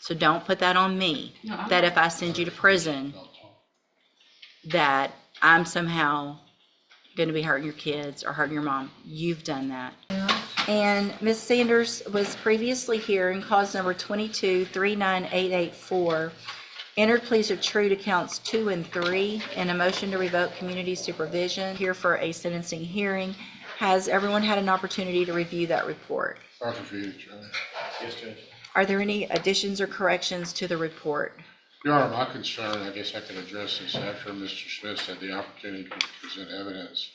So don't put that on me, that if I send you to prison, that I'm somehow going to be hurting your kids or hurting your mom. You've done that. And Ms. Sanders was previously here in cause number 22-39884. Entered pleas of true to counts 2 and 3 and a motion to revoke community supervision here for a sentencing hearing. Has everyone had an opportunity to review that report? Yes, Judge. Are there any additions or corrections to the report? Your Honor, my concern, I guess I can address this after Mr. Smith had the opportunity to present evidence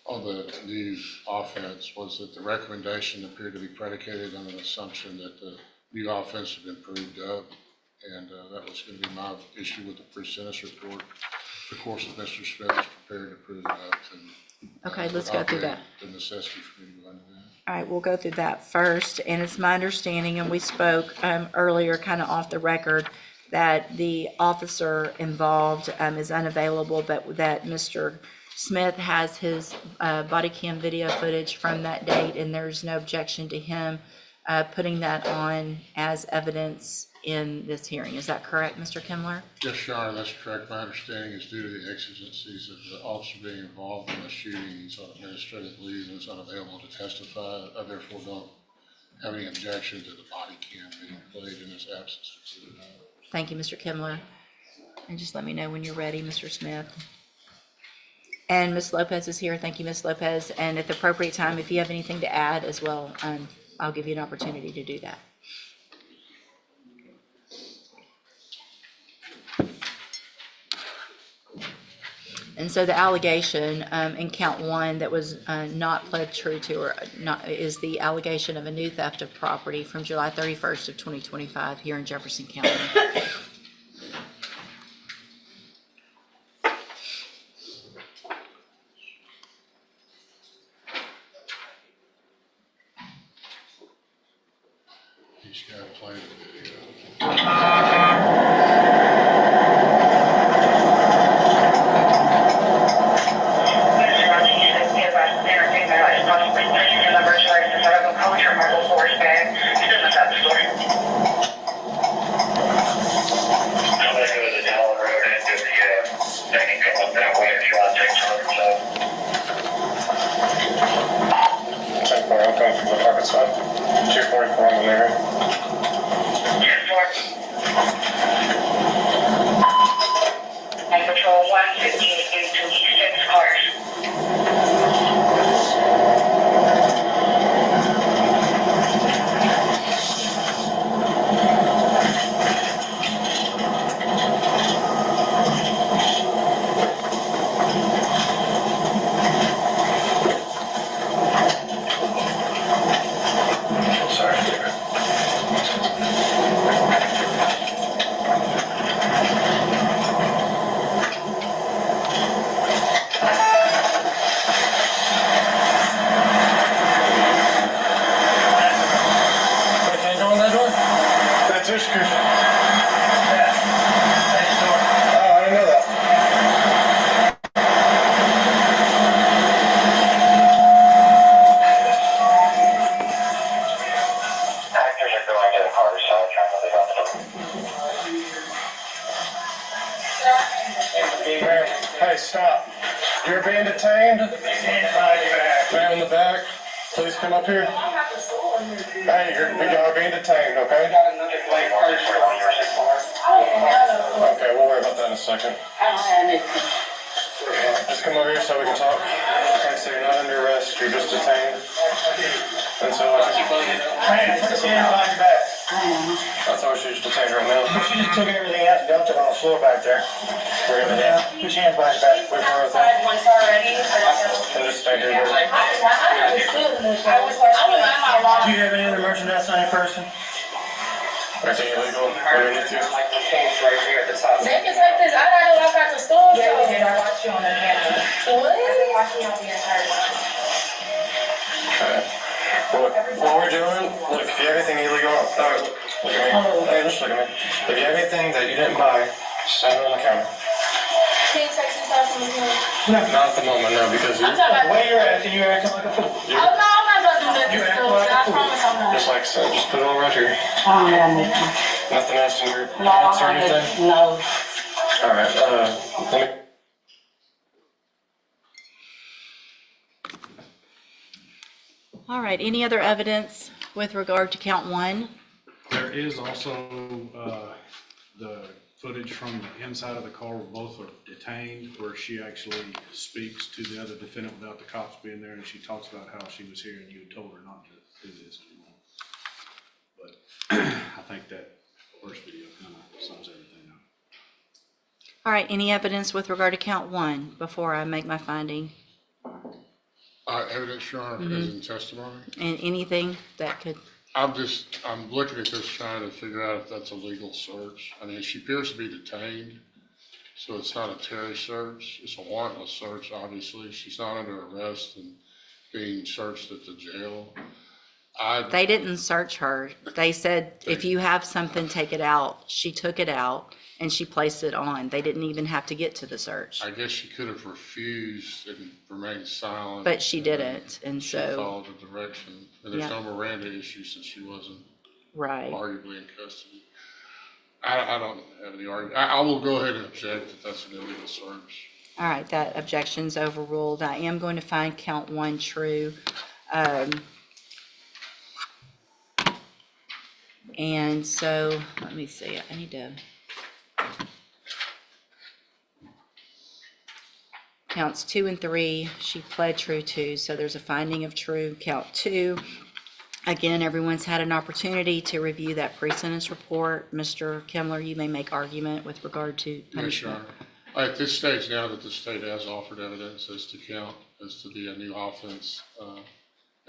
on the new offense, was that the recommendation appeared to be predicated on an assumption that the new offense had been proved up. And that was going to be my issue with the pre-sentence report. Of course, if Mr. Smith is prepared to prove it up, then Okay, let's go through that. The necessity for me to go into that. All right, we'll go through that first. And it's my understanding, and we spoke earlier, kind of off the record, that the officer involved is unavailable, but that Mr. Smith has his body cam video footage from that date, and there's no objection to him putting that on as evidence in this hearing. Is that correct, Mr. Kimler? Yes, Your Honor, that's correct. My understanding is due to the exigencies of the officer being involved in the shooting, he's on administrative leave and is unavailable to testify. I therefore don't have any objection to the body cam being played in his absence. Thank you, Mr. Kimler. And just let me know when you're ready, Mr. Smith. And Ms. Lopez is here. Thank you, Ms. Lopez. And at the appropriate time, if you have anything to add as well, I'll give you an opportunity to do that. And so the allegation in count 1 that was not pled true to or not is the allegation of a new theft of property from July 31st of 2025 here in Jefferson County. He's got to play the video. Hey, stop. You're being detained. Ma'am in the back, please come up here. Hey, you're being detained, okay? Okay, we'll worry about that in a second. Just come over here so we can talk. Okay, so you're not under arrest, you're just detained. And so hey, put your hands behind your back. I thought she was detained right now. She just took everything out and dumped it on the floor back there. Yeah, put your hands behind your back. Wait for everything. Once already. And just stay here. Do you have any other merchandise on your person? Anything illegal underneath you? They can take this. I gotta go back to store. Yeah, we did. I watched you on the camera. What? I've been watching you on the entire time. Okay. Well, what we're doing, look, if you have anything illegal, look at me. Hey, just look at me. If you have anything that you didn't buy, stand on the counter. Can you take this out from the camera? No. Not at the moment, no, because I'm talking about where you're acting like a fool. Oh, no, I'm not about to let this go, and I promise I'm not. Just like I said, just put it all right here. I don't have nothing. Nothing else in your No, notes or I don't anything? have, no. All right, let me. All right, any other evidence with regard to count one? There is also the footage from the inside of the car where both are detained, where she actually speaks to the other defendant without the cops being there, and she talks about how she was here and you had told her not to do this anymore. But I think that first video kind of sums everything up. All right, any evidence with regard to count one before I make my finding? Evidence, Your Honor, as in testimony? And anything that could, I'm looking at this trying to figure out if that's a legal search. I mean, she appears to be detained, so it's not a Terry search. It's a warrantless search, obviously. She's not under arrest and being searched at the jail. they didn't search her. They said, if you have something, take it out. She took it out and she placed it on. They didn't even have to get to the search. I guess she could have refused and remained silent. But she didn't, and She so, followed the direction. And there's Yeah. no Miranda issue since she wasn't right. arguably in custody. I don't have any argument. I will go ahead and object that that's an illegal search. All right, that objection's overruled. I am going to find count one true. And so, let me see, I need to. Counts 2 and 3, she pled true to, so there's a finding of true. Count 2, again, everyone's had an opportunity to review that pre-sentence report. Mr. Kemmler, you may make argument with regard to Yes, Your punishment. Honor. At this stage, now that the state has offered evidence as to the new offense,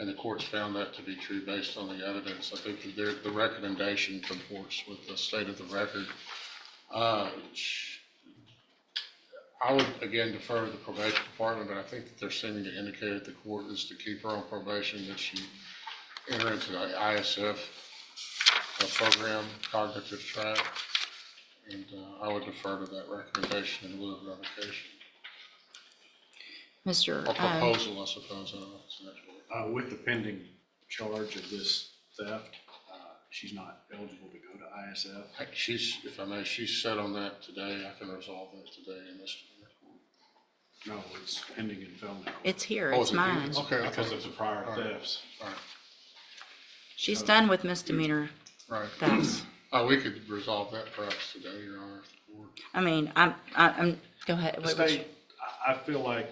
and the court's found that to be true based on the evidence, I think that the recommendation comports with the state of the record. I would, again, defer to the probation department, but I think that they're seeming to indicate that the court is to keep her on probation, that she enter into the ISF program, cognitive track, and I would defer to that recommendation in lieu of revocation. Mr. Or proposal, I suppose, I don't know if it's the next word. With the pending charge of this theft, she's not eligible to go to ISF. If I may, she's set on that today. I can resolve that today in this. No, it's pending in felony It's here, Oh, it's is it mine. Okay. because of the prior thefts. All right, She's done with misdemeanor right. thefts. We could resolve that perhaps today, Your Honor, if the court. I mean, go ahead. The What- state, I feel like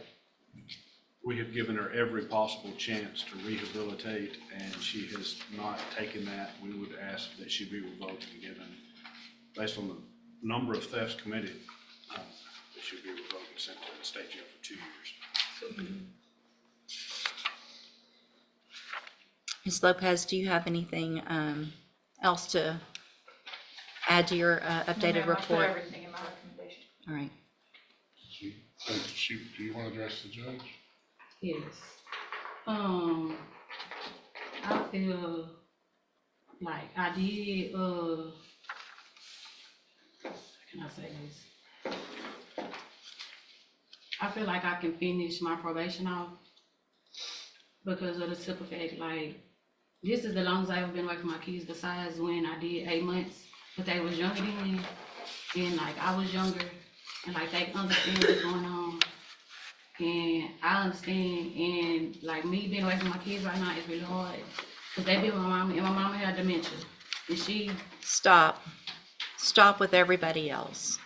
we have given her every possible chance to rehabilitate, and she has not taken that. We would ask that she be revoked and given, based on the number of thefts committed, that she be revoked and sent to the state jail for 2 years. Ms. Lopez, do you have anything else to add to your updated report? Everything in my recommendation. All right. Do you want to address the judge? Yes. I feel like I did, how can I say this? I feel like I can finish my probation off because of the simple fact, like, this is the longest I've ever been away from my kids besides when I did 8 months, but they was younger than me, and like, I was younger, and like, they understand what's going on. And I understand, and like me being away from my kids right now is really hard, because they be with my mama, and my mama had dementia, and she. Stop with everybody else,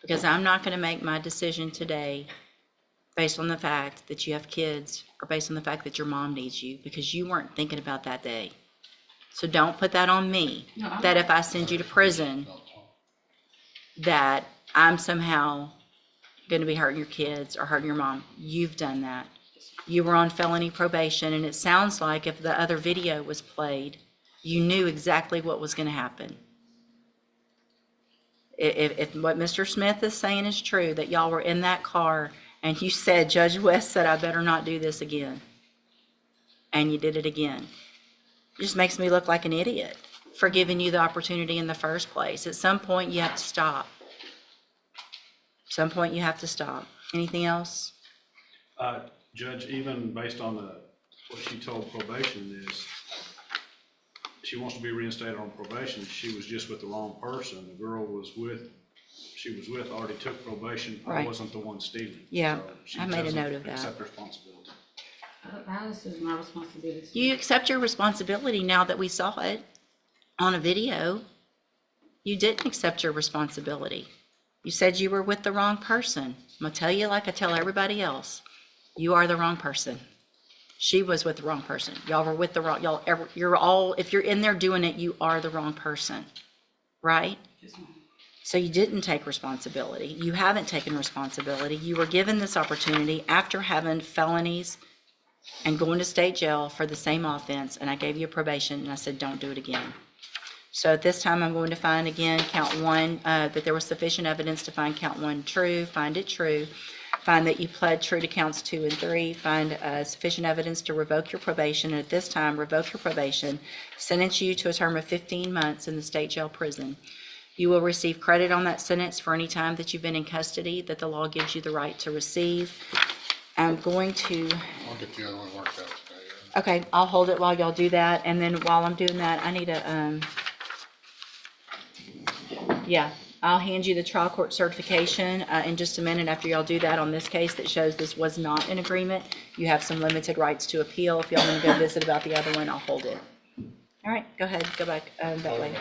because I'm not going to make my decision today based on the fact that you have kids or based on the fact that your mom needs you, because you weren't thinking about that day. So don't put that on me, No, I'm that not. if I send you to prison, that I'm somehow going to be hurting your kids or hurting your mom. You've done that. You were on felony probation, and it sounds like if the other video was played, you knew exactly what was going to happen. If what Mr. Smith is saying is true, that y'all were in that car and you said, Judge West said, I better not do this again, and you did it again, it just makes me look like an idiot for giving you the opportunity in the first place. At some point, you have to stop. Some point you have to stop. Anything else? Judge, even based on the what she told probation is she wants to be reinstated on probation. She was just with the wrong person. The girl she was with already took probation. I Right. wasn't the one stealing. Yeah, So she I made a doesn't note of that. accept responsibility. How is this my responsibility? You accept your responsibility now that we saw it on a video. You didn't accept your responsibility. You said you were with the wrong person. I'm gonna tell you like I tell everybody else. You are the wrong person. She was with the wrong person. Y'all were with the wrong, you're all, if you're in there doing it, you are the wrong person, right? Yes, ma'am. So you didn't take responsibility. You haven't taken responsibility. You were given this opportunity after having felonies and going to state jail for the same offense, and I gave you a probation, and I said, don't do it again. So at this time, I'm going to find again, count one, that there was sufficient evidence to find count one true, find it true, find that you pled true to counts 2 and 3, find sufficient evidence to revoke your probation, and at this time, revoke your probation, sentence you to a term of 15 months in the state jail prison. You will receive credit on that sentence for any time that you've been in custody that the law gives you the right to receive. I'm going to, I'll get the other one worked out today. okay, I'll hold it while y'all do that, and then while I'm doing that, I need a, yeah, I'll hand you the trial court certification in just a minute after y'all do that on this case that shows this was not an agreement. You have some limited rights to appeal. If y'all want to go visit about the other one, I'll hold it. All right, go ahead, go back that way.